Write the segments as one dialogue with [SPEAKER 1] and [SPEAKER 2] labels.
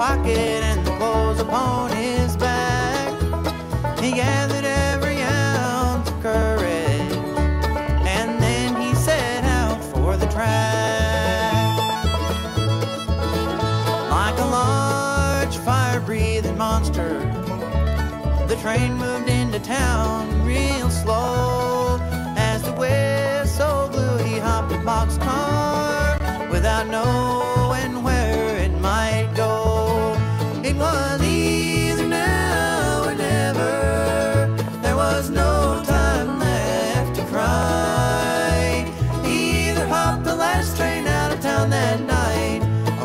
[SPEAKER 1] pocket and the clothes upon his back. He gathered every ounce of courage, and then he set out for the track. Like a large fire-breathing monster, the train moved into town real slow. As the whistle blew, he hopped a boxcar without knowing where it might go. It was either now or never. There was no time left to cry. He either hopped the last train out of town that night,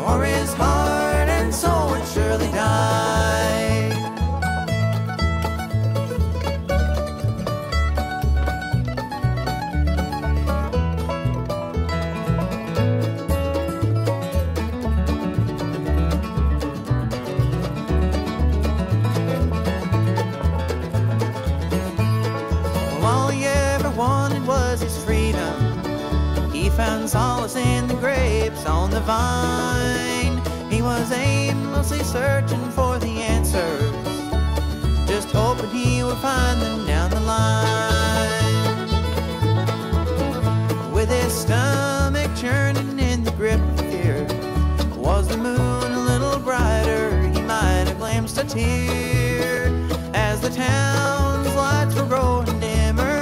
[SPEAKER 1] or his heart and soul would surely die. Found solace in the grapes on the vine. He was aimlessly searching for the answers, just hoping he would find them down the line. With his stomach churning in the grip of fear, was the moon a little brighter, he might have glimpsed a tear. As the town's lights were growing dimmer,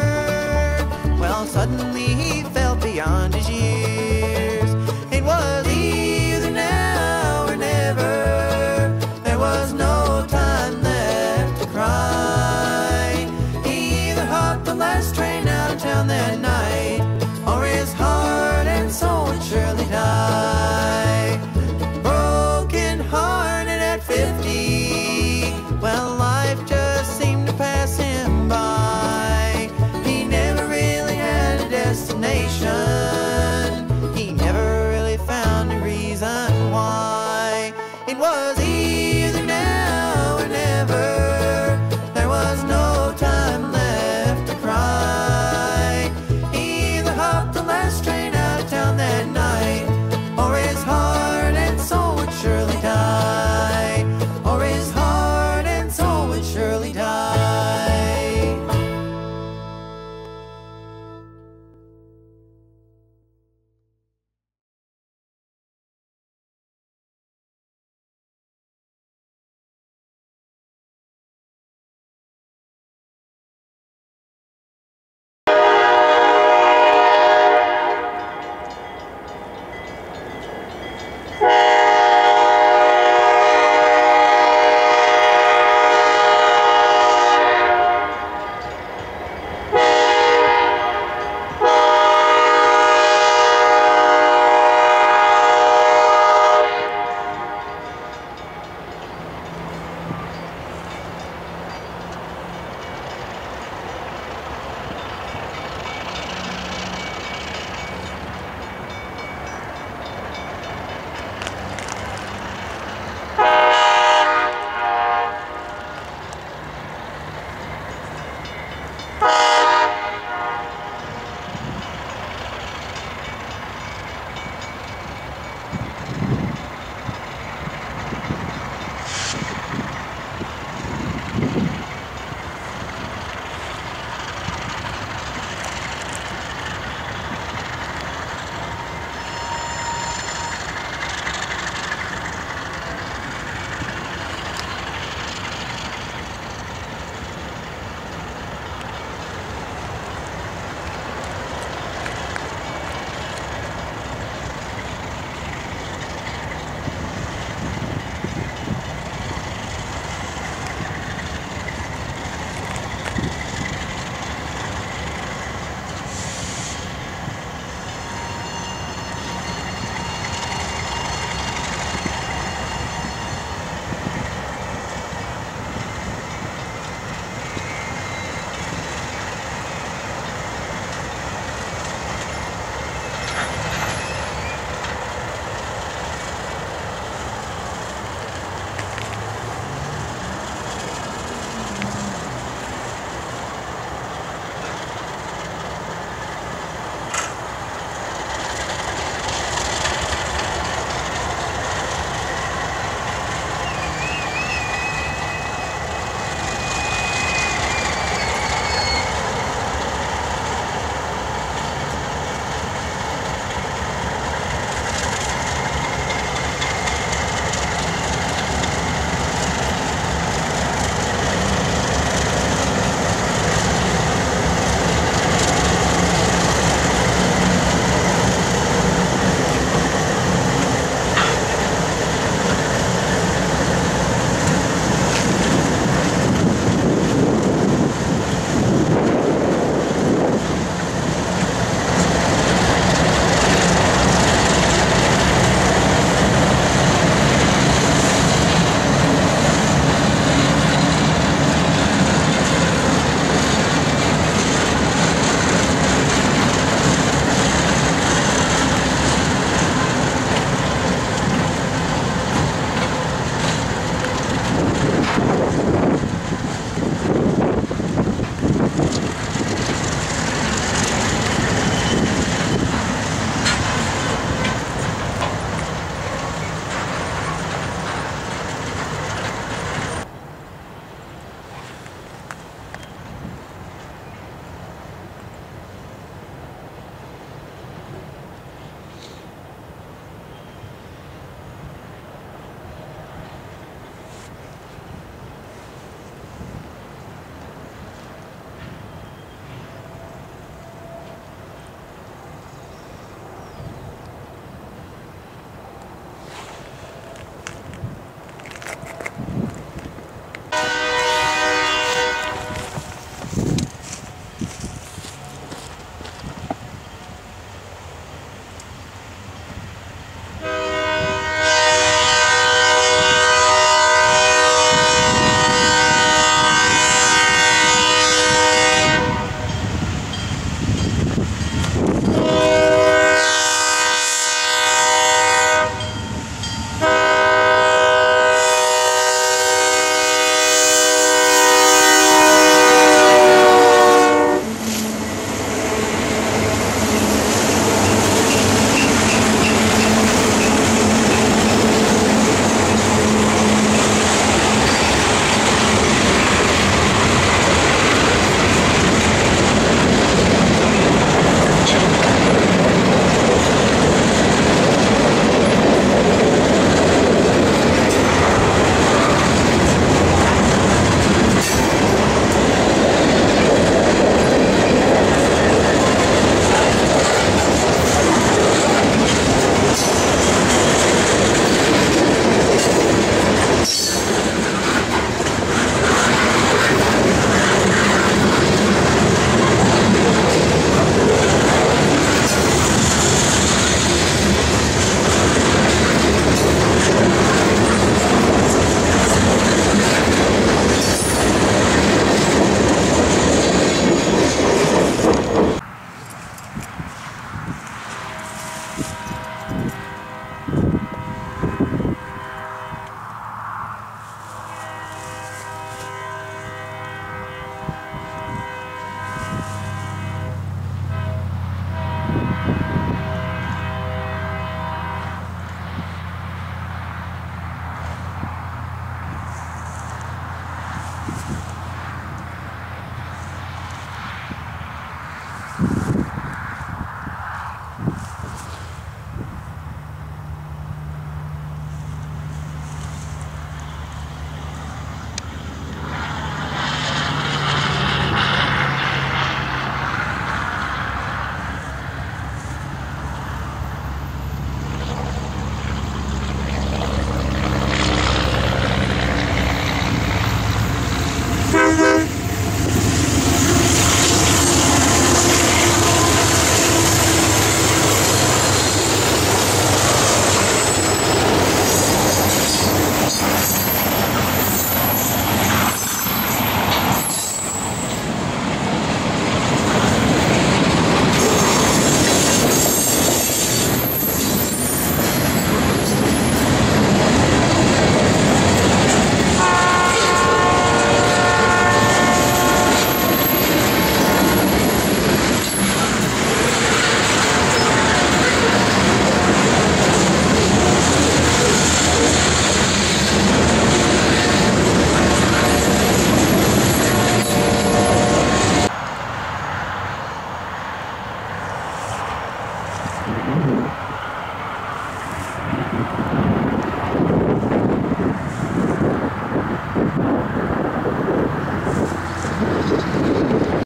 [SPEAKER 1] well, suddenly he felt beyond his years. It was either now or never. There was no time left to cry. He either hopped the last train out of town that night, or his heart and soul would surely die. Broken hearted at 50, well,